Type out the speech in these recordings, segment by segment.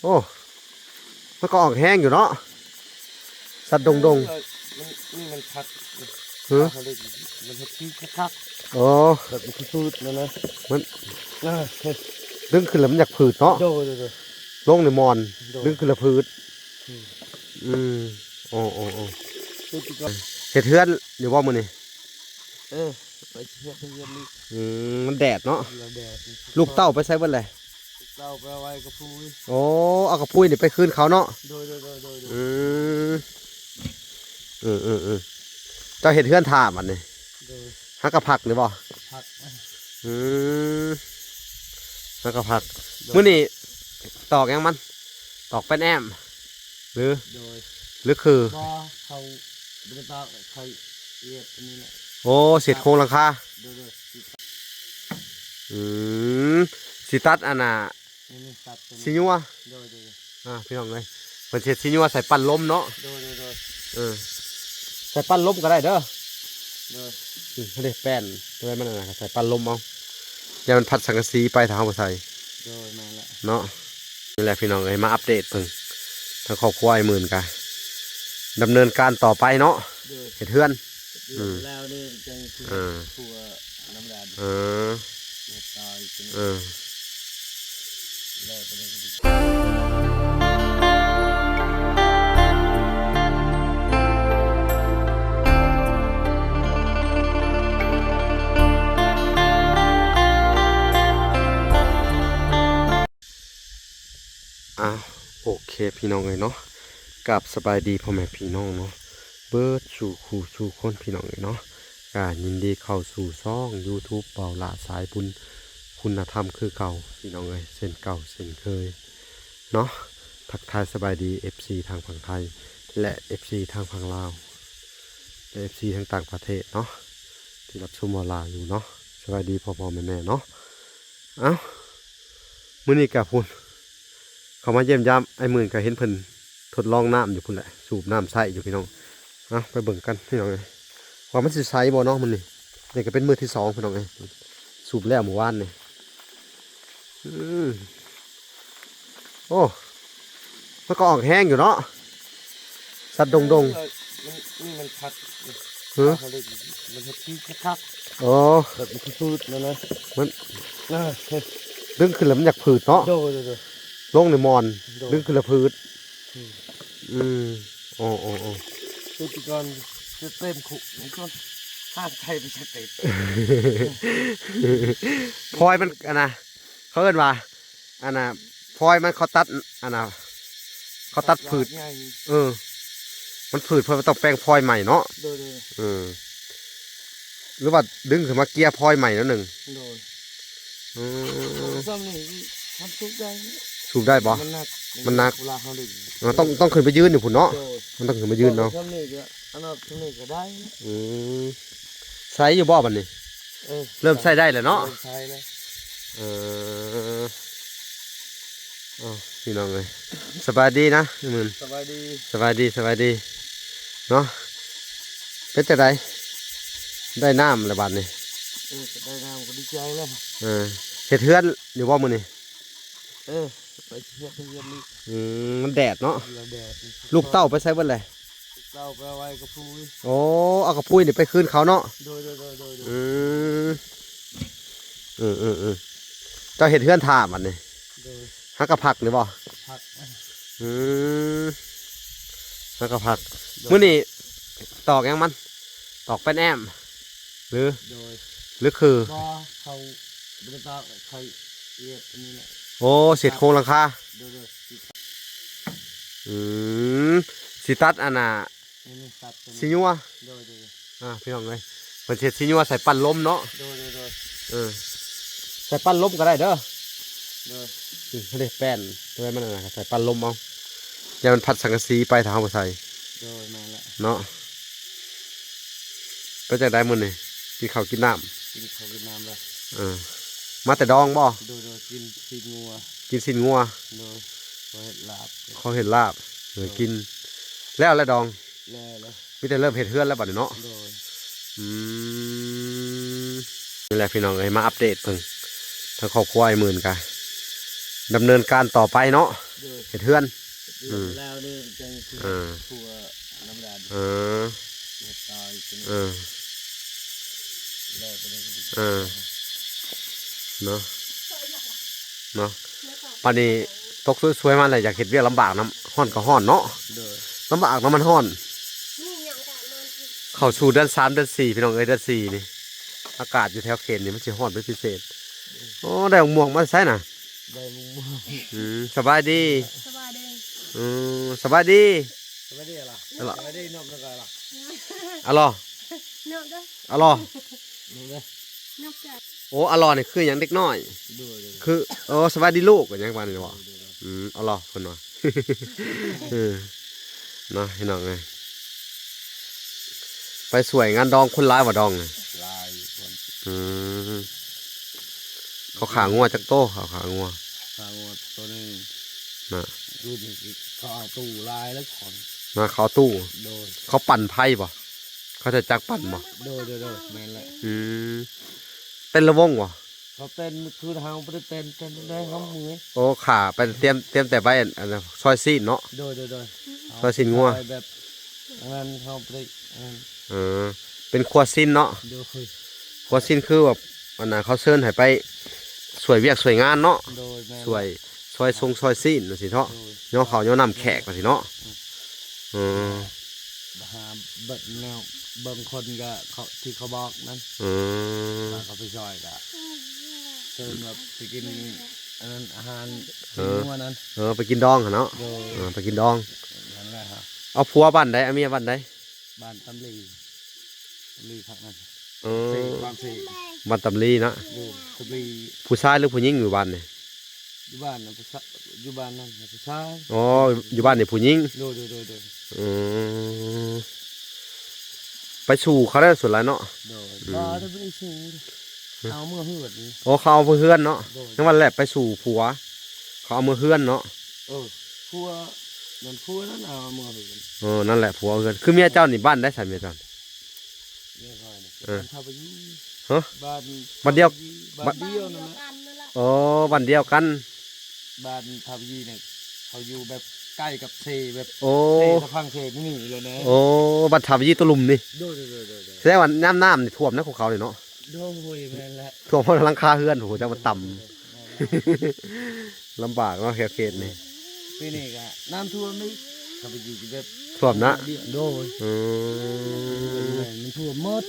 โอ้มันก็ออกแห้งอยู่เนาะสัตว์ดงนี่มันคัดหือมันที่คักโอ้แบบมันพืชนะมันน่าดึงขึ้นแล้วมันอยากผืดเนาะโดลงในมอนดึงขึ้นแล้วผืดโอ้เห็ดเทือนเดี๋ยวว่ามือนี่ไปเชื่อเพื่อนนี่มันแดดเนาะลูกเต้าไปใส่บนอะไรเต้าไปไว้กระพุ้ยโอ้เอากระพุ้ยนี่ไปคืนเขาเนาะโดยเจ้าเห็ดเทือนถามอันนี้ฮักกระผักหรือเปล่าผักฮักกระผักมื้อนี้ตอกยังมันตอกเป็นแอมหรือคือเขาเป็นตาเขาเอียดอันนี้แหละโอ้เสร็จโครงหลังคาสิตัดอันน่ะสิญัวพี่น้องเลยเป็นเสร็จสิญัวใส่ปั้นล้มเนาะใส่ปั้นล้มก็ได้เด้อไม่ได้แป้นอะไรมันน่ะใส่ปั้นล้มเอาอย่ามันพัดสังกะสีไปทางเขาใส่เนาะนี่แหละพี่น้องเลยมาอัปเดตเพิ่งทางครอบครัวไอ้หมื่นกันดำเนินการต่อไปเนาะเห็ดเทือนแล้วนี่จังคือทัวน้ำดาลตายแล้วโอเคพี่น้องเลยเนาะกับสบายดีพ่อแม่พี่น้องเนาะเบิร์ดสู่คู่สู่คนพี่น้องเลยเนาะยินดีเข้าสู่ช่อง YouTube เบาละสายบุญคุณธรรมคือเก่าพี่น้องเลยเส้นเก่าเส้นเคยเนาะทักทายสบายดี FC ทางฝั่งไทยและ FC ทางฝั่งลาวและ FC ทางต่างประเทศเนาะที่รับชมออนไลน์อยู่เนาะสบายดีพ่อแม่เนาะมื้อนี้กับพุ่นเขามาเยี่ยมยามไอ้หมื่นก็เห็นเพิ่นทดลองน้ำอยู่พุ่นแหละสูบน้ำใส่อยู่พี่น้องไปเบิ่งกันพี่น้องเลยว่ามันสิใช้บ่เนาะมันนี่ก็เป็นมือที่2พี่น้องเลยสูบแล้วเมื่อวานนี่โอ้มันก็ออกแห้งอยู่เนาะสัตว์ดงนี่มันคัดมันที่คักโอ้แบบมันพืชนะมันดึงขึ้นแล้วมันอยากผืดเนาะลงในมอนดึงขึ้นแล้วผืดโอ้ตัวจีกรจะเต็มขุนี่ก็ห้าไทยไม่ใช่เต็มพลอยมันนะเขาเอิ้นว่าพลอยมันเขาตัดเขาตัดผืดมันผืดเพื่อต้องแปลงพลอยใหม่เนาะหรือว่าดึงขึ้นมาเกียร์พลอยใหม่แล้วหนึ่งซ้ำนี่ทำทุกได้สูบได้ปะมันนักต้องขึ้นไปยืนอยู่ผุนเนาะมันต้องขึ้นไปยืนเนาะซ้ำนี่ก็อันนั้นซ้ำนี่ก็ได้ใช้อยู่บ่อบันนี่เริ่มใช้ได้แล้วเนาะใช้แล้วพี่น้องเลยสบายดีนะมึงสบายดีเนาะเป็นจะได้น้ำละบาทนี่ได้น้ำก็ดีใจแล้วเห็ดเทือนเดี๋ยวว่ามือนี่ไปเชื่อเพื่อนนี่มันแดดเนาะลูกเต้าไปใส่บนอะไรเต้าไปไว้กระพุ้ยโอ้เอากระพุ้ยนี่ไปคืนเขาเนาะโดยเจ้าเห็ดเทือนถามอันนี้ฮักกระผักหรือเปล่าผักฮักกระผักมื้อนี้ตอกยังมันตอกเป็นแอมหรือคือเขาเป็นตาเขาเอียดอันนี้แหละโอ้เสร็จโครงหลังคาสิตัดอันน่ะสิญัวพี่น้องเลยเป็นเสร็จสิญัวใส่ปั้นล้มเนาะใส่ปั้นล้มก็ได้เด้อไม่ได้แป้นอะไรมันน่ะใส่ปั้นล้มเอาอย่ามันพัดสังกะสีไปทางเขาใส่เนาะก็จะได้มื้อนี่กินข้าวกินน้ำแล้วมาแต่ดองบ่กินสินงัวกินสินงัวเขาเห็นลาบกินแล้วดองมีแต่เริ่มเห็ดเฮือนแล้วบัดนี้เนาะนี่แหละพี่น้องมาอัปเดตเพิ่งทางครอบครัวไอ้หมื่นกันดำเนินการต่อไปเนาะ โดย เฮ็ดเฮือน แล้วนี่จังคือ เออ ทัวน้ำดาด เออ เฮ็ดตายจน เออ แล้วไปนี่ก็ดี เออเนาะเนาะปานนี้ตกสวยๆมาเลยอยากเฮ็ดเวียกลำบากน้ำฮ้อนก็ฮ้อนเนาะ โดย ลำบากน้ำมันฮ้อน เข้าสู่เดือน3เดือน4พี่น้องเอ้ยเดือน4นี่อากาศอยู่แถวเขตนี่มันสิฮ้อนเป็นพิเศษโอ้ได้หมวกมาใส่น่ะ ได้มุ้ง สบายดี สบายดี สบายดี สวัสดีล่ะ อะล่ะ สวัสดีนกแล้วก็ล่ะ อะลอ เนาะเด้อ อะลอน กเด้อ เนาะจ้ะ โอ้อะลอนี่คือหยังเด็กน้อย โดยโดย คือโอ้สบายดีลูกก็หยังว่านี่บ่อะลอเพิ่นว่า เนาะพี่น้องเอ้ยไปสวยงานดองคนร้ายว่าดองนี่ ลายคน อืมเขาขางัวจักโตเขาขางัว ทางวัดตัวนึง น่ะ ดูนี่เขาเอาตู้ลายแล้วขอน มาเขาตู้ โดย เขาปั่นไพ่บ่เขาจะจักปั่นบ่ โดยแม่นแหละ อืมเป็นระวงบ่ เขาเต้นคือทางบ่ได้เต้นได้เขามือ โอ้ขาไปเตรียมแต่ใบอันนั้นซอยซีนเนาะ โดย ซอยสินงัว เอาไปแบบงานเขาไปงาน เออเป็นครัวซีนเนาะ โดย ครัวซีนคือแบบอันน่ะเขาเชิญให้ไปสวยเวียกสวยงานเนาะ โดยแม่น สวยซอยทรงซอยซีนจังซี่เนาะ โดย ย่อเขาย่อนำแขกจังซี่เนาะอืม หาเบิดแนวบางคนก็เขาที่เขาบอกนั้น อืม ว่าเขาไปซอยก็เติมแบบไปกินอันนั้นอาหารวันนั้น ไปกินดองหั่นเนาะ โดย ไปกินดอง นั่นแหละครับ เอาผัวบ้านใดเอาเมียบ้านใด บ้านตำลีพักนั้น เอ สี่ อ ความสี่ บ้านตำลีนะ อยู่ตำลี ผู้ชายหรือผู้หญิงอยู่บ้านนี่ อยู่บ้านนะอยู่บ้านนั่นผู้ชาย อ๋ออยู่บ้านนี่ผู้หญิง โดย อืมไปสู่เขาได้สุดแล้วเนาะ โดยก็ตำลีสูงเอาเมื่อเหือดนี่ โอ้เขาเอามือเฮือนเนาะ โดย นั่นวันแรกไปสู่ผัว เขาเอามือเฮือนเนาะ พัวนั่นพัวนั่นเอาเมื่อเหือด นั่นแหละผัวเฮือนคือเมียเจ้านี่บ้านได้ใส่เมียเจ้า เรียกว่าเนี่ย เออ บ้านท่าไปยี่ ฮะ บ้าน บ้านเดียว บ้านเดียวนั่นแหละ กันนั่นแหละ อ๋อบ้านเดียวกัน บ้านท่าไปยี่เนี่ยเขาอยู่แบบใกล้กับเซแบบ โอ้ เซสะพังเซนี่เลยนะ โอ้บ้านทาวิยีตุลุมนี่ โดย แสดงว่าน้ำนี่ท่วมนะของเขาเลยเนาะ โดยแม่นแหละ ท่วมเพราะหลังคาเฮือนโอ้โหจะมาต่ำ ลำบากเนาะเขตนี่ ปีนี้ก็น้ำท่วมนี่ท่าไปยี่แบบ ท่วมนะ โดย อืม มันท่วมหมด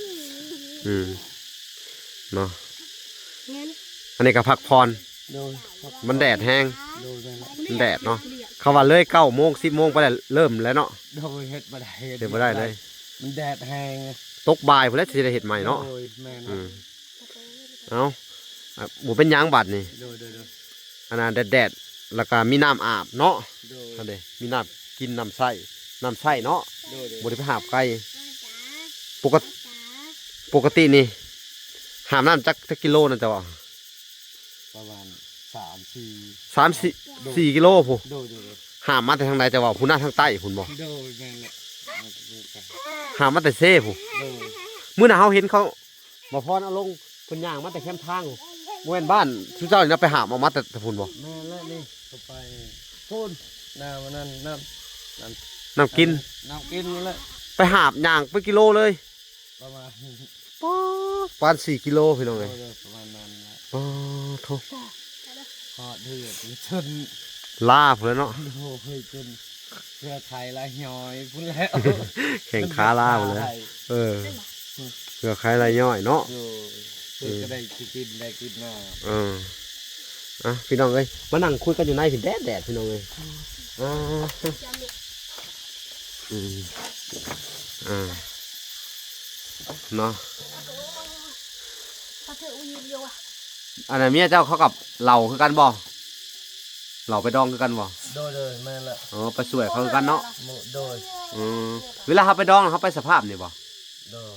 เนาะ งั้น อันนี้ก็พักพร โดย มันแดดแห้ง โดยแม่นแหละ มันแดดเนาะเขาว่าเลย9 โมง 10 โมงไปแล้วเริ่มแล้วเนาะ โดยเฮ็ดบ่ได้ เฮ็ดบ่ได้เลย มันแดดแห้ง ตกบ่ายพุ่นแล้วสิได้เฮ็ดใหม่เนาะ โดยแม่น อืมเอาบ่เป็นหยังบัดนี่ โดย อันนั้นแดดๆแล้วก็มีน้ำอาบเนาะ โดย อันนี้มีน้ำกินน้ำใส่เนาะ โดย บ่ได้ไปหาบไก่ปกตินี่หามน้ำจักกิโลนั่นจะว่า ประมาณ3-4 3-4 กิโลพู โดย หามมาแต่ทางใดจะว่าผู้หน้าทางใต้พุ่นบ่ โดยแม่นแหละ หามมาแต่เซ่พู โดย มื้อน่ะเฮาเห็นเขาบ่พรเอาลงเพิ่นย่างมาแต่แคมป์ทางบ่แม่นบ้านซุเจ้านี่นะไปหามเอามาแต่พุ่นบ่ แม่นแล้วนี่ก็ไปพูนน้ำมันนั่นน้ น้ำกิน น้ำกินนี่แหละ ไปหาบย่างไปกิโลเลย ประมาณ ปาน4 กิโลพี่น้องเอ้ย ประมาณนั้นแหละ อ๋อโธ่ พอเดือดจน ลาพุ่นแล้วเนาะ โอ้ยจนเพื่อไทยละย้อยพุ่นแล้ว แข่งขาลาพุ่นแล้วเออเพื่อใครรายย่อยเนาะ โดยเพื่อก็ได้กินได้กินมา พี่น้องเอ้ยมานั่งคุยกันอยู่ในสิแดดพี่น้องเอ้ยเนาะ ถ้าเธออุ้ยเดียวอ่ะ อันนั้นเมียเจ้าเขากับเราคือกันบ่เราไปดองคือกันบ่ โดยแม่นแหละ ไปสวยเขาคือกันเนาะ โดย เวลาเขาไปดองเขาไปสภาพนี่บ่ โดย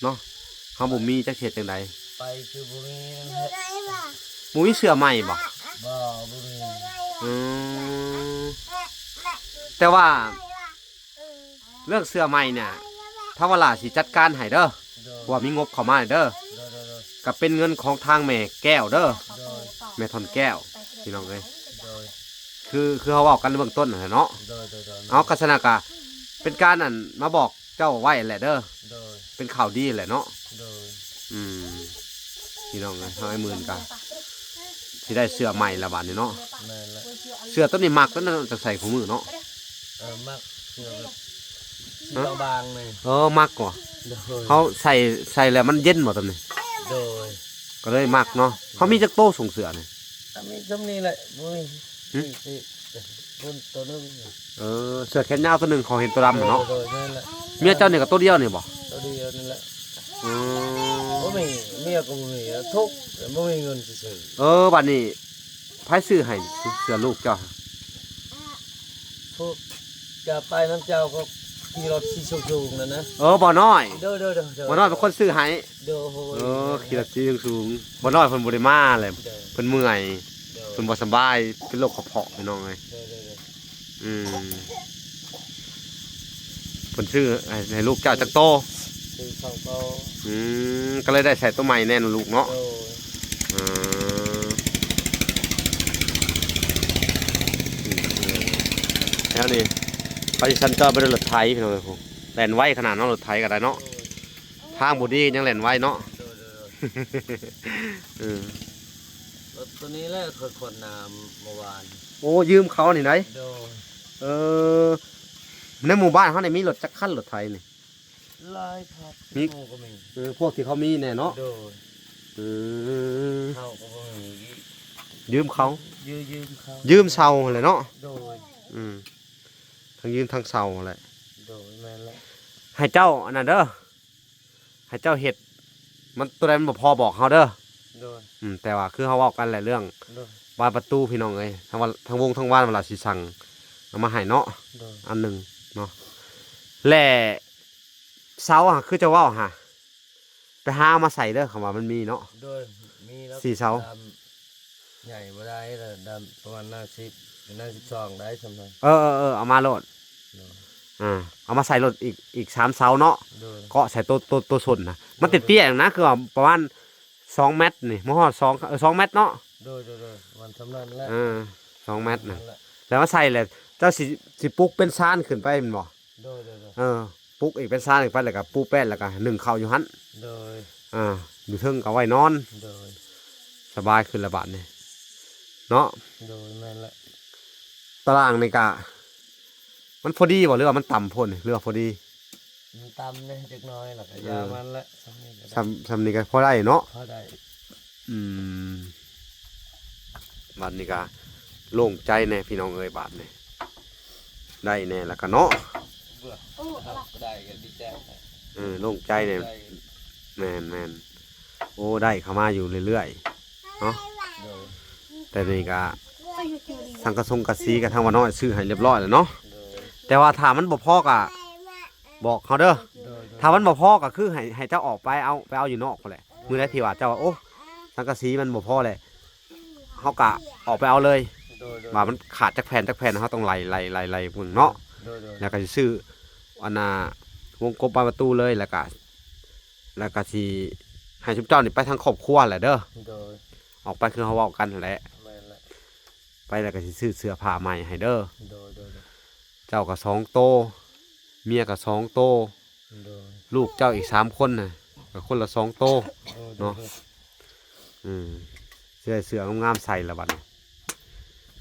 เนาะเขาบ่มีจักเฮ็ดจังได ไปคือบุรีนั่นแหละ บ่มีเสื้อใหม่บ่ บ่บุรี แต่ว่าเรื่องเสื้อใหม่เนี่ยถ้าว่าล่ะสิจัดการให้เด้อ โดย เพราะว่ามีงบเข้ามาเด้อ โดย ก็เป็นเงินของทางแม่แก้วเด้อ โดย แม่ทอนแก้ว พี่น้องเอ้ย โดย คือเขาบอกกันเบื้องต้นน่ะเนาะ โดย เอากัสนากะเป็นการอันมาบอกเจ้าไว้แหละเด้อ โดย เป็นข่าวดีแหละเนาะ โดย พี่น้องเอ้ยทางไอ้หมื่นกะที่ได้เสื้อใหม่ละบาดนี้เนาะ แม่นละ เสื้อตัวนี้มักแล้วน่าจะใส่คู่มือเนาะ มักเสื้อแบบสีบางๆเลย มักกว่า โดย เขาใส่แล้วมันเย็นหมดตอนนี้ โดย ก็เลยมักเนาะเขามีจักโตส่งเสื้อนี่ มีจำนี้แหละมุ้ยบุญตัวนึง เสื้อแขนยาวตัวหนึ่งเขาเห็นตัวดำเนาะ โดยนั่นแหละ เมียเจ้าเนี่ยกับตัวเดียวนี่บ่ ตัวเดียวนั่นแหละ อืม บ่มีเมียก็บ่มีทุกข์บ่มีเงินซื้อ บัดนี้ไผซื้อให้เสื้อลูกเจ้า พวกจะไปน้ำเจ้าก็ขี่รถขี่สูงๆนั่นนะ บ่น้อย เด้อ บ่น้อยเป็นคนซื้อให้ เด้อโห ขี่รถจีสูงบ่น้อยเพิ่นบ่ได้มาเลย เด้อ เพิ่นเมื่อย เด้อ เพิ่นบ่สบายเป็นโรคกระเพาะพี่น้องเอ้ย เด้อ อืมเพิ่นซื้อให้ลูกเจ้าจักโต คือเขาก็ ก็เลยได้ใส่ตัวใหม่แน่นลูกเนาะ โดย อืมแล้วนี่ไปสัญจรไปด้วยรถไถพี่น้องเอ้ยพวกแล่นไวขนาดเนาะรถไถก็ได้เนาะทางบ่ดียังแล่นไวเนาะ อืม รถตัวนี้แหละคือคนน้ำเมื่อวาน โอ้ยืมเขานี่ไหน โดย เออในหมู่บ้านเขาเนี่ยมีรถจักรคันรถไถนี่ ลายครับ มี เขาก็มี พวกที่เขามีเนี่ยเนาะ โดย อืม เขาก็บ่มี ยืมเขา ยืมเขา ยืมเสาเลยเนาะ โดย ทั้งยืมทั้งเสาแหละ โดยแม่นละ ให้เจ้าอันนั้นเด้อให้เจ้าเห็ดมันตัวใดมันบ่พอบอกเขาเด้อ โดย แต่ว่าคือเขาเว้ากันหลายเรื่อง โดย บ้านประตูพี่น้องเอ้ยทั้งวงทั้งบ้านเวลาสิสั่งเอามาให้เนาะ โดย อันหนึ่งเนาะแหล่เสาคือจะเว้าหะไปหามาใส่เด้อคำว่ามันมีเนาะ โดยมีแล้ว สี่เสา ดำใหญ่บ่ได้แต่ดำประมาณหน้า10เป็นหน้า12ได้สำหรับ เอามาโหลด โดย เอามาใส่รถอีก3 เสาเนาะ โดย ก็ใส่ตัวส่วนนะมันเตี้ยๆนะคือว่าประมาณ2 เมตรนี่มอด2เมตรเนาะ โดยวันสำนันแล้ว 2 เมตรนะ แหละ แล้วมาใส่เลยเจ้าสิปลุกเป็นซานขึ้นไปแมันบ่ โดย ปลุกอีกเป็นซานขึ้นไปแล้วก็ปูแป้นแล้วก็นึ่งข้าวอยู่หั่น โดย อยู่เทิงก็ไว้นอน โดย สบายขึ้นละบาดนี่เนาะ โดยแม่นละ ตารางนี่ก็มันพอดีบ่หรือว่ามันต่ำพ้นหรือว่าพอดี มันตำเนี่ยจักหน้อยหรอกยามันละสำนี้ก็ได้ ทำนี่ก็พอได้เนาะ พอได้ บัดนี้ก็โล่งใจแน่พี่น้องเอ้ยบาดนี่ได้แน่แล้วก็เนาะ เบื่อครับก็ได้ก็ดีใจ โล่งใจเนี่ย ได้ แมนโอ้ได้เข้ามาอยู่เรื่อยๆเนาะ โดย แต่นี่ก็ ไปอยู่ที่ดี สังกะสงกะสีกับทางวันน้อยซื้อให้เรียบร้อยแล้วเนาะ โดย แต่ว่าถ้ามันบ่พอก็บอกเขาเด้อ โดย ถ้ามันบ่พอก็คือให้เจ้าออกไปเอาอยู่นอกพุ่นแหละมื้อใดที่ว่าเจ้าว่าโอ้สังกะสีมันบ่พอเลยเฮาก็ออกไปเอาเลย โดย ว่ามันขาดจักแผ่นเฮาต้องไล่เบิ่งเนาะ โดย แล้วก็สิซื้ออันน่ะวงกบปลายประตูเลยแล้วก็สิให้ชุบเจ้านี่ไปทางครอบครัวแหละเด้อ โดย ออกไปคือเฮาเว้ากันนั่นแหละ แม่นละ ไปแล้วก็สิซื้อเสื้อผ้าใหม่ให้เด้อ โดย เจ้าก็2 โตเมียก็2 โต โดย ลูกเจ้าอีก3 คนน่ะก็คนละ2 โต เนาะ เสื้องามๆใส่ละบัดนี้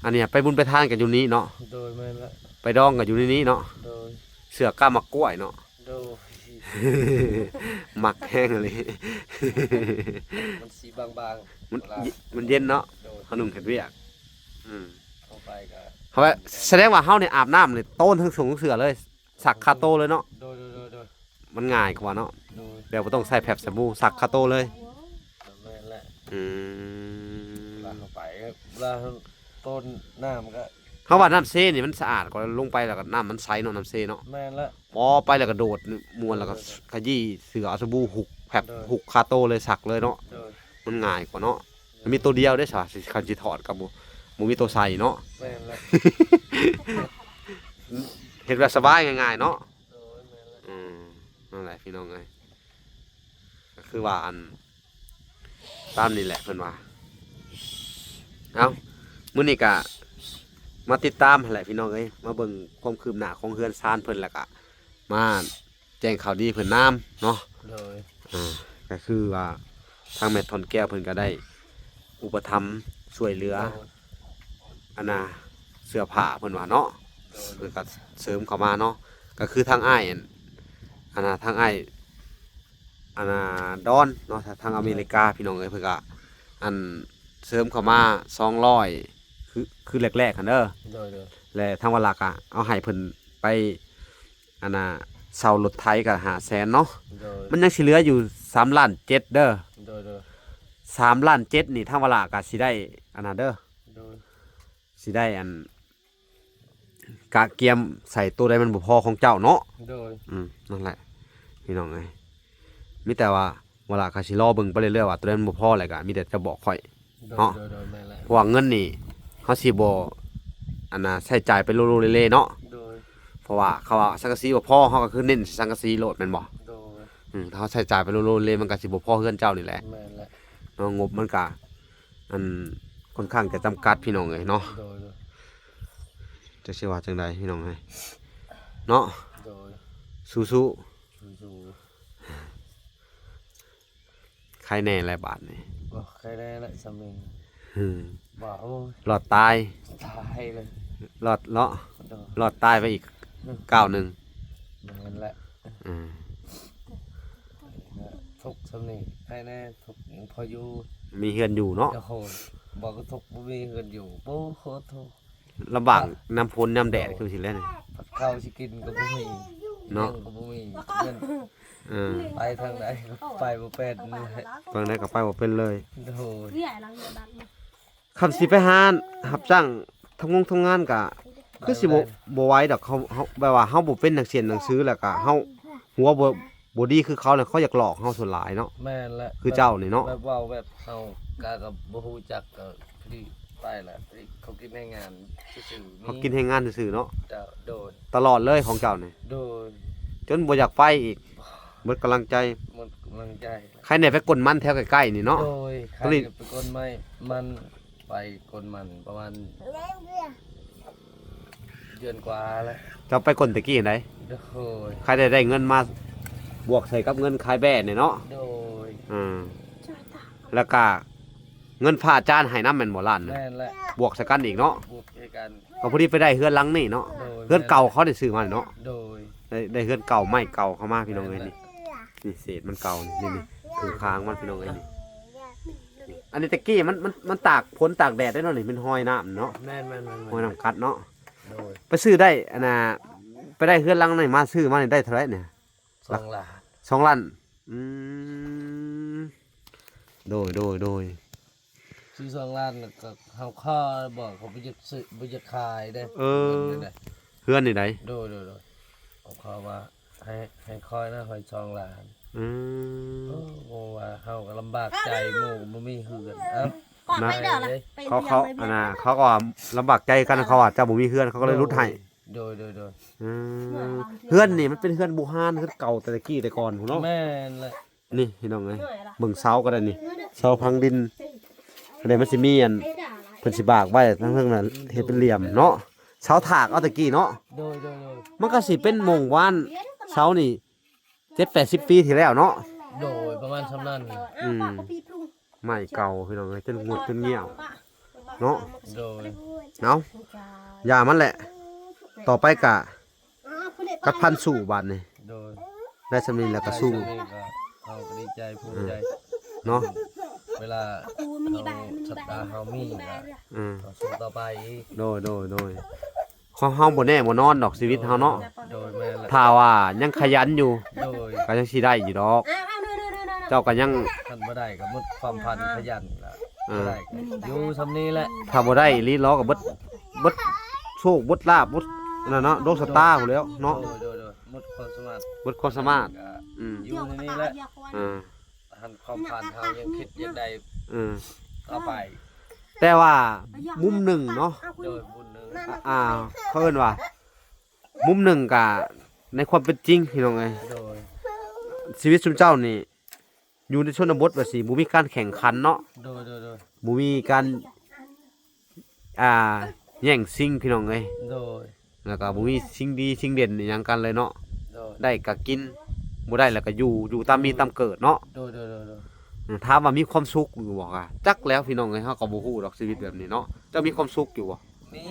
อันเนี้ยไปบุญไปทานกันอยู่นี้เนาะ โดยแม่นละ ไปดองกันอยู่ในนี้เนาะ โดย เสื้อก้ามักกล้วยเนาะ โดย มักแห้งเลย มันสีบางๆ มันเย็นเนาะ โดย ขนมเห็ดเวียก เข้าไปก็ เขาว่าแสดงว่าเฮาเนี่ยอาบน้ำเลยโต้นทั้งสูงเสือเลยสักคาโตเลยเนาะ โดย มันง่ายกว่าเนาะ โดย เดี๋ยวบ่ต้องใส่แผบสบู่สักคาโตเลย แม่นละ อืม ลาเข้าไปก็ลาต้นน้ำก็ เขาว่าน้ำเซนี่มันสะอาดกว่าลงไปแล้วก็น้ำมันใสเนาะน้ำเซเนาะ แม่นละ พอไปแล้วก็โดดมวนแล้วก็ขยี้เสือเอาสบู่หุกแผบ เออ หุกคาโตเลยสักเลยเนาะ โดย มันง่ายกว่าเนาะมันมีตัวเดียวได้อสิคันสิถอดกับบ่มีตัวใส่เนาะ แม่นละ เห็นแบบสบายง่ายๆเนาะ โดยแม่นละ นั่นแหละพี่น้องเอ้ยก็คือว่าอันตามนี่แหละเพิ่นว่าเอ้า มื้อนี้ก็มาติดตามหั่นแหละพี่น้องเอ้ยมาเบิ่งความคืบหน้าของเฮือนซานเพิ่นแล้วก็มาแจ้งข่าวดีเพิ่นนำเนาะ โดย ก็คือว่าทางแม่ทอนแก้วเพิ่นก็ได้อุปถัมภ์ช่วยเหลืออันน่ะเสื้อผ้าเพิ่นว่าเนาะเพิ่นก็เสริมเข้ามาเนาะก็คือทางอ้ายอันน่ะทางอ้ายอันน่ะดอนเนาะทางอเมริกาพี่น้องเอ้ยเพิ่นก็อันเสริมเข้ามา200คือแรกๆหั่นเด้อ โดย และทางวัดหลักเอาให้เพิ่นไปอันน่ะเช่ารถไถก็500,000เนาะ โดย มันยังสิเหลืออยู่3ล้าน7เด้อ โดย 3ล้าน7นี่ทางวัดหลักก็สิได้อันน่ะเด้อ โดย สิได้อันกะเกียมใส่ตัวใดมันบ่พอของเจ้าเนาะ โดย นั่นแหละพี่น้องเอ้ยมีแต่ว่าวัดหลักก็สิรอเบิ่งไปเรื่อยๆว่าตัวใดมันบ่พอแล้วก็มีแต่จะบอกข่อย โดยแม่นแหละ เพราะว่าเงินนี่เฮาสิบ่อันน่ะใช้จ่ายไปโลๆเล่ๆเนาะ โดย เพราะว่าเขาว่าสังกะสีบ่พอเขาก็คือเน้นสังกะสีโลดแม่นบ่ โดย ถ้าเขาใช้จ่ายไปโลๆเลยมันก็สิบ่พอเฮือนเจ้านี่แหละ แม่นแหละ เนาะงบมันก็อันค่อนข้างจะจำกัดพี่น้องเอ้ยเนาะ โดย จะสิว่าจังไดพี่น้องเอ้ยเนาะ โดย สู้ สู้ ๆใครแน่หลายบาทนี่ บ่ใครได้ละสำเร็จ อืม บ่โอ้ย รอดตาย ตายเลย รอดเนาะ โดย รอดตายไปอีกก้าวหนึง แม่นแหละ อืม ทุกสำเร็จให้แน่ทุกยังพออยู่ มีเฮือนอยู่เนาะ โอ้โหบอกก็ทุกบ่มีเงินอยู่โอ้โหโท ลำบากน้ำฝนน้ำแดดคือสิแล้วนี่ ผัดข้าวสิกินก็บ่มี เนาะ ยังก็บ่มีเงิน เออ ไปทางไหนก็ไปบ่เป็นนี่แหละ เบิ่งได้ก็ไปบ่เป็นเลย โอ้โห เรื่อยหลังเดือดันมา คำสิไปหารับจ้างทำงานก็คือสิบ่ไหวดอกเขาแบบว่าเฮาบ่เป็นนักเรียนหนังสือแล้วก็เฮาหัวบ่ดีคือเขาเนี่ยเขาอยากหลอกเฮาส่วนหลายเนาะ แม่นแหละ คือเจ้านี่เนาะ แบบเว้าแบบเฮากะก็บ่ฮู้จักก็พอดีไปแหละพอดีเขากินในงานซื่อๆ เขากินให้งานซื่อๆเนาะ เจ้าโดน ตลอดเลยของเจ้านี่ โดน จนบ่อยากไปอีกหมดกำลังใจ หมดกำลังใจ ใครเนี่ยไปกดมันแถวใกล้ๆนี่เนาะ โดยใคร ตัวนี้ จะไปกลไม้มันไปกลมันประมาณเดือนกว่าแล้ว เจ้าไปกดตะกี้ไหน โดย ใครได้เงินมาบวกใส่กับเงินขายแบ่เนี่ยเนาะ โดย ช่วยตา แล้วก็เงินผ่าจานให้น้ำแม่นบ่ล้านน่ะ แม่นแหละ บวกใส่กันอีกเนาะ บวกให้กัน ก็พอดีไปได้เฮือนหลังนี่เนาะ โดย เฮือนเก่าเขาได้ซื้อมาเนาะ โดย ได้เฮือนเก่าไม้เก่าเข้ามาพี่น้องเอ้ยนี่นี่เศษมันเก่านี่คือค้างมันพี่น้องเอ้ยนี่อันนี้ตะกี้มันตากฝนตากแดดได้เนาะนี่เป็นห้อยน้ำเนาะ แม่น ห้อยน้ำกัดเนาะ โดย ไปซื้อได้อันน่ะไปได้เฮือนหลังนี่มาซื้อมานี่ได้เท่าไหร่เนี่ย 2 ล้าน 2 ล้านมโดย ซื้อ2 ล้านแล้วก็เฮาข้อบอกเขาบ่อยากซื้อบ่อยากขายเด้ เออ งินเด้ เฮือนนี่ได โดยเอาเขาว่าให้คอยนะคอย2 ล้าน อืม โอ้ว่าเฮาก็ลำบากใจหมู่บ่มีเฮือนเอ้า ก่อนไปเด้อล่ะไป เขาอันน่ะเขาก็ลำบากใจกันเขาว่าเจ้าบ่มีเฮือนเขาก็เลยลดให้ โดย อืมเฮือนนี่มันเป็นเฮือนโบราณเฮือนเก่าแต่ตะกี้แต่ก่อนพุ่นเนาะ แม่นแหละ นี่พี่น้องเอ้ย เหนื่อยละ เบิ่งเสาก็ได้นี่เสาพังดินอันนี้มันสิมีอัน ไอ้ด่าอะไร เพิ่นสิบากไว้ทั้งเรื่องน่ะเฮ็ดเป็นเหลี่ยมเนาะเสาถากเอาตะกี้เนาะ โดย มันก็สิเป็นหม่งว่านเสานี่70-80 ปีที่แล้วเนาะ โดยประมาณส่ำนั้น อืม ไม้เก่าพี่น้องเอ้ยจนงดจนเหี่ยว เนาะ โดย เนาะอย่ามันแหละ ต่อไปกะกัดพันสู่บาดนี่ โดย ได้สำนี้แล้วก็สู้ นี่ก็เฮาก็ดีใจภูมิใจ เนาะ เวลา กูมันมีใบ สัตว์ตาเฮามีก็ อืม ต่อสู้ต่อไปอีก โดยของเฮาบ่แน่บ่นอนดอกชีวิตเฮาเนาะ โดยแม่นแหละ ถ้าว่ายังขยันอยู่ โดย ก็ยังสิได้อยู่ดอก อ้าวเด้อ เจ้าก็ยัง ท่านบ่ได้ก็หมดความพันขยันล่ะ เออ บ่ได้ก็อยู่ซำนี้แหละ ถ้าบ่ได้ลีล้อก็เบิดโชคเบิดลาบเบิดนั่นเนาะโดนสตาร์พุ่นแล้วเนาะ โดยหมดความสามารถ เบิดความสามารถ ก็ อืม อยู่ในนี้แหละ อ่า หันความพันเฮายังคิดอยากได้ อืม ต่อไป แต่ว่ามุมหนึ่งเนาะ โดยบุญหนึง เขาเอิ้นว่า มุมหนึ่งก็ในความเป็นจริงพี่น้องเอ้ย โดย ชีวิตชุมเจ้านี่ อยู่ในชนบทว่าสิบ่มีการแข่งขันเนาะ โดย บ่มีการ แย่งซิงพี่น้องเอ้ย โดย แล้วก็บ่มีสิ่งดีสิ่งเด่นอิหยังกันเลยเนาะ โดย ได้ก็กินบ่ได้แล้วก็อยู่ตามมีตามเกิดเนาะ โดย ถามว่ามีความสุขอยู่บ่อ่ะจักแล้วพี่น้องเอ้ยเฮาก็บ่ฮู้ดอกชีวิตแบบนี้เนาะเจ้ามีความสุขอยู่บ่ นี่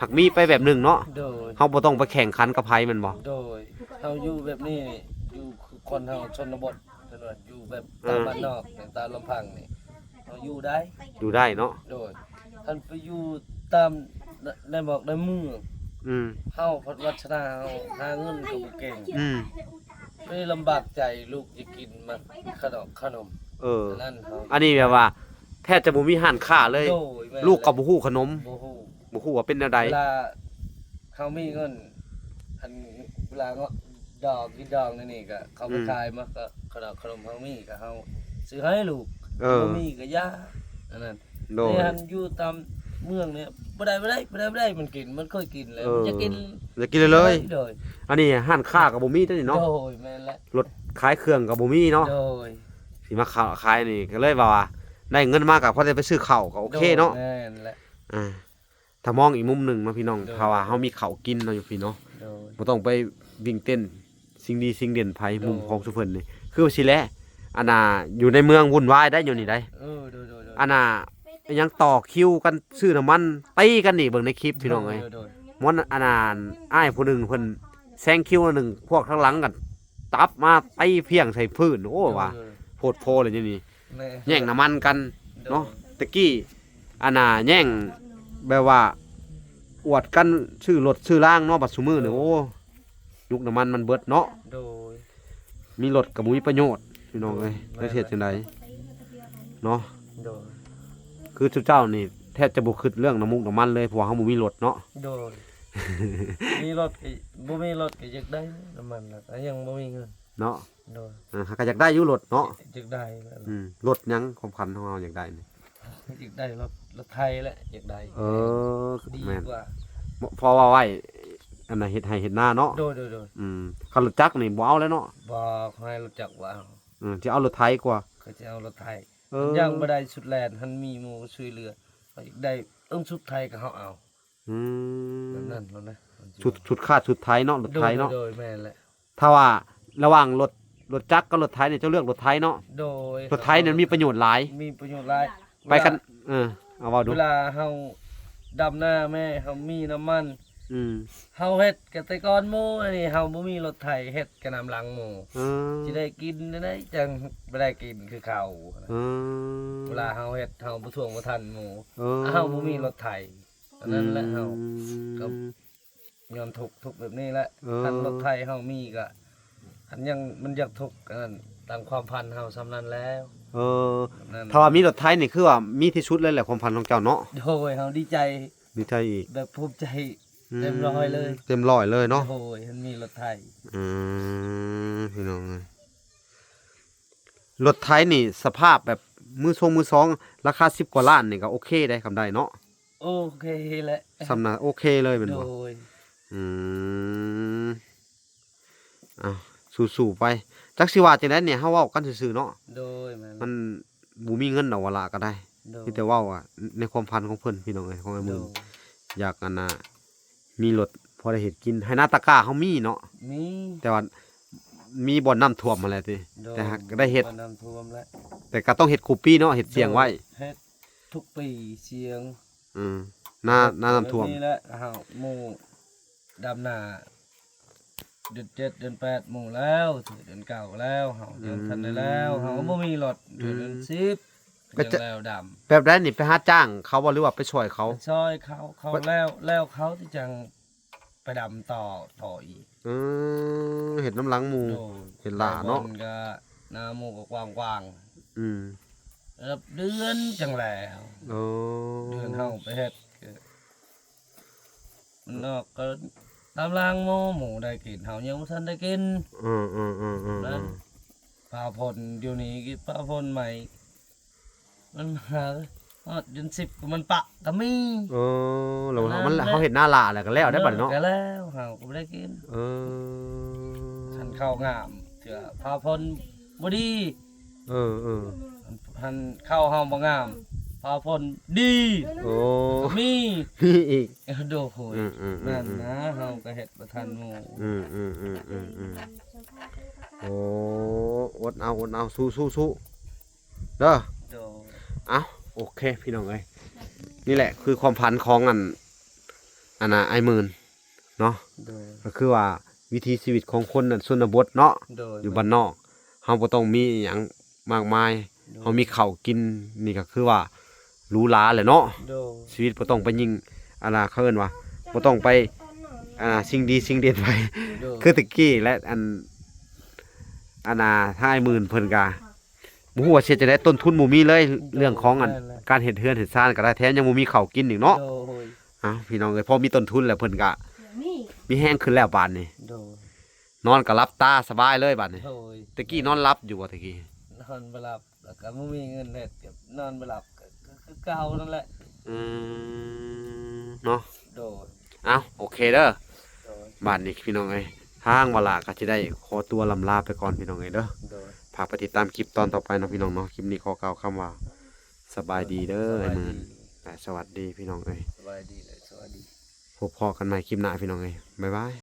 หักมีไปแบบหนึงเนาะ โดย เฮาบ่ต้องไปแข่งขันกับไผแมันบ่ โดยเฮาอยู่แบบนี้อยู่คือคนเฮาชนบทเพิ่นว่าอยู่แบบตามบ้านนอกอย่างตามลำพังนี่เฮาอยู่ได้ อยู่ได้เนาะ โดยท่านไปอยู่ตามได้บอกได้เมือง อืม เฮาพัดวัฒนาเฮาหาเงินก็บ่เก่ง อืม ไม่ลำบากใจลูกจะกินมาขนม เออ นั่นเฮา อันนี้แบบว่าแทบจะบ่มีห้านค้าเลย โดยแม่ ลูกก็บ่ฮู้ขนม บ่ฮู้ บ่ฮู้ว่าเป็นแนวใด เวลาเขามีเงินอันเวลาเงาะดอกกินดอกนี่ก็เขาไปขายมาก็ขนมเขามีก็เฮาซื้อให้ลูก เออ บ่มีก็ย่าอันนั้น โดย แต่อันอยู่ตามเมืองเนี่ยบ่ได้มันกินมันเคยกินแล้ว เออ จะกิน จะกินเลย โดย อันนี้ห้านค้าก็บ่มีเด้อนี่เนาะ โดยแม่นและ รถขายเครื่องก็บ่มีเนาะ โดย สิมาขายนี่ก็เลยว่าได้เงินมาก็พอได้ไปซื้อข้าวก็โอเคเนาะ แม่นและ อ่าถ้ามองอีกมุมหนึงเนาะพี่น้อง โดย ถ้าว่าเฮามีข้าวกินเนาะอยู่พี่เนาะ โดย บ่ต้องไปวิ่งเต้นสิ่งดีสิ่งเด่นไผ โดย มุมของสุเพิ่นนี่คือว่าสิแลอันน่ะอยู่ในเมืองวุ่นวายได้อยู่นี่ได้ โดย อันน่ะยังต่อคิวกันซื้อน้ำมันตีกันนี่เบิ่งในคลิปพี่น้องเอ้ย โดย มอนอันน่ะอ้ายผู้หนึงเพิ่นแซงคิวอันหนึงพวกข้างหลังกันตับมาตีเพียงใส่พื้นโอ้ว่าโพดโพเลยนี่ แม่ แย่งน้ำมันกันเนาะตะกี้อันน่ะแย่งแบบว่าอวดกันชื่อรถชื่อล่างเนาะบัดซุมื้อนี่โอ้ยุคน้ำมันมันเบิดเนาะ โดย มีรถก็บ่มีประโยชน์พี่น้องเอ้ยแล้วเฮ็ดจังไดเนาะ โดย คือทุกเจ้านี่แทบจะบ่คิดเรื่องน้ำมุกน้ำมันเลยเพราะว่าเฮาบ่มีรถเนาะ โดย มีรถก็บ่มีรถก็อยากได้น้ำมันแล้วแต่ยังบ่มีเงิน เนาะ โดย ก็อยากได้อยู่รถเนาะ อยากได้แล้ว รถหยังความคันของเราอยากได้นี่ อยากได้รถไทยแหละอยากได้ เออ ดี แม่น กว่า เพอว่าไว้อันน่ะเฮ็ดให้เฮ็ดหน้าเนาะ โดย คันรถจักรนี่บ่เอาแล้วเนาะ บอกให้รู้จักว่า สิเอารถไถกว่า เขาจะเอารถไทย เออ ยังบ่ได้ชุดแลนหันมีหมู่ช่วยเหลือเขาอยากได้ชุดไทยก็เฮาเอา อืม นั่นแล้วนะ ชุดคาดชุดไถเนาะรถไถเนาะ โดยแม่นแหละ ถ้าว่าระหว่างรถจักรกับรถไถนี่เจ้าเลือกรถไถเนาะ โดย รถไถเนี่ยมันมีประโยชน์หลาย มีประโยชน์หลาย ไปกันเอาเว้าดู เวลาเฮาดำหน้าแม่เฮามีน้ำมัน อืม เฮาเฮ็ดกะแต่ก่อนหมู่อันนี้เฮาบ่มีรถไถเฮ็ดกะนำหลังหมู่ เออ สิได้กินได้จังบ่ได้กินคือเขา เออ เวลาเฮาเฮ็ดเฮาบ่ทวงบ่ทันหมู่ เออ เฮาบ่มีรถไถอันนั้นแหละเฮา ก็ อืม ยอมทุกข์แบบนี้แหละ เออ คันรถไถเฮามีก็อันยังมันอยากทุกข์อันนั้นตามความพันเฮาซำนั้นแล้ว เออ นั่น ถ้าว่ามีรถไถนี่คือว่ามีที่สุดเลยแหละความพันของเจ้าเนาะ โดยเฮาดีใจ มีไทยอีก แบบภูมิใจเต็มร้อยเลย เต็มร้อยเลยเนาะ โอ้ยมันมีรถไถ พี่น้องเอ้ยรถไถนี่สภาพแบบมือสองราคา10กว่าล้านนี่ก็โอเคได้คำได้เนาะ โอเคแหละ สำนะโอเคเลยแม่น โด บ่ ย อืมอ้าวสู้ๆไปจักสิว่าจังได๋เนี่ยเฮาเว้ากันซื่อๆเนาะ โดยมันบ่มีเงินดอกว่าละก็ได้ โดย มีแต่เว้าอ่ะในความพันของเพิ่นพี่น้องเอ้ยของไอ้ โด มึง ย อยากอันน่ะมีรถพอได้เฮ็ดกินให้หน้าตะกร้าเฮามีเนาะ มี แต่ว่ามีบ่อนน้ำท่วมมาแล้วติ โดย แต่หากได้เฮ็ด บ่น้ำท่วมแล้ว แต่ก็ต้องเฮ็ดคูปี้เนาะเฮ็ดเสียงไว้ เฮ็ดทุกปีเสียง อืมหน้าน้ำท่วม แบบนี่แหละเฮาหมู่ดำนาเดือน7เดือน8หมู่แล้วถึงเดือน9แล้วเฮายังทันได้แล้วเฮาบ่มีรถเดือน10 ก็จะ ยังแล้วดำ แบบนั้นนี่ไปหาจ้างเขาบ่หรือว่าไปช่วยเขา ซอยเขาแล้วเขาที่จังไปดำต่ออีก เฮ็ดน้ำหลังหมู่ โดย เห็นหล่าเนาะ ไปบ่ก็หน้าหมู่ก็กว้าง อืม ๆแล้วเดือนจังแล้ว โอ้ เดือนเฮาไปเฮ็ดก็มันนอกก็ตามรางหมู่ได้กินเฮายังบ่ทันได้กิน อืม ปลาพลเดี๋ยวนี้กินปลาพลใหม่ มันมาฮอดเดือน10ก็มันปะก็มี เออแล้วมันเขาเฮ็ดหน้าหล่าแล้วก็แล้วได้บัดเนาะ ก็แล้วเฮาก็บ่ได้กิน เออ คันข้าวงามเถื่อปลาพลบ่ดี เออ คันข้าวเฮาบ่งาม ฟ้าฝนดี โอ้ มี มีอีก โดโหย อืม นั่นนะเฮาก็เฮ็ดบ่ทันหมู่ โอ้อดเอาสู้เด้อ โด เอาโอเคพี่น้องเอ้ยนี่แหละคือความพันของอันน่ะไอ้หมื่นเนาะ โด ก็คือว่าวิถีชีวิตของคนน่ะชนบทเนาะ โด อยู่บ้านนอกเฮาบ่ต้องมีอิหยังมากมายเฮามีข้าวกินนี่ก็คือว่าหรูหราแหละเนาะ โด ชีวิตบ่ต้องไปยิงเขาเอิ้นว่าบ่ต้องไปสิ่งดีสิ่งเด็ดไป โด คือตะกี้และถ้าไอ้หมื่นเพิ่นก็บ่ฮู้ว่าสิจะได้ต้นทุนบ่มีเลยเรื่องของการเฮ็ดเฮือนเฮ็ดซ่านก็ได้แถมยังบ่มีข้าวกินอีกเนาะ โดย อ้าวพี่น้องเอ้ยพอมีต้นทุนแล้วเพิ่นก็ นี่ มีแห้งขึ้นแล้วบาดนี้ โดย นอนก็หลับตาสบายเลยบาดนี้ โดย ตะกี้นอนหลับอยู่บ่ตะกี้ นอนบ่หลับแล้วก็บ่มีเงินเฮ็ดก็นอนบ่หลับก็คือเก่านั่นแหละ เนาะ โดย อ้าวโอเคเด้อ โดย บาดนี้พี่น้องเอ้ยทางเวลาก็สิได้ขอตัวลำลาไปก่อนพี่น้องเอ้ยเด้อ โดย ฝากไปติดตามคลิปตอนต่อไปเนาะพี่น้องเนาะคลิปนี้ขอกล่าวคำว่าสบายดีเด้อไอ้หมื่นและสวัสดีพี่น้องเอ้ย สบายดีเลยสวัสดี พบพอกันใหม่คลิปหน้าพี่น้องเอ้ยบ๊ายบาย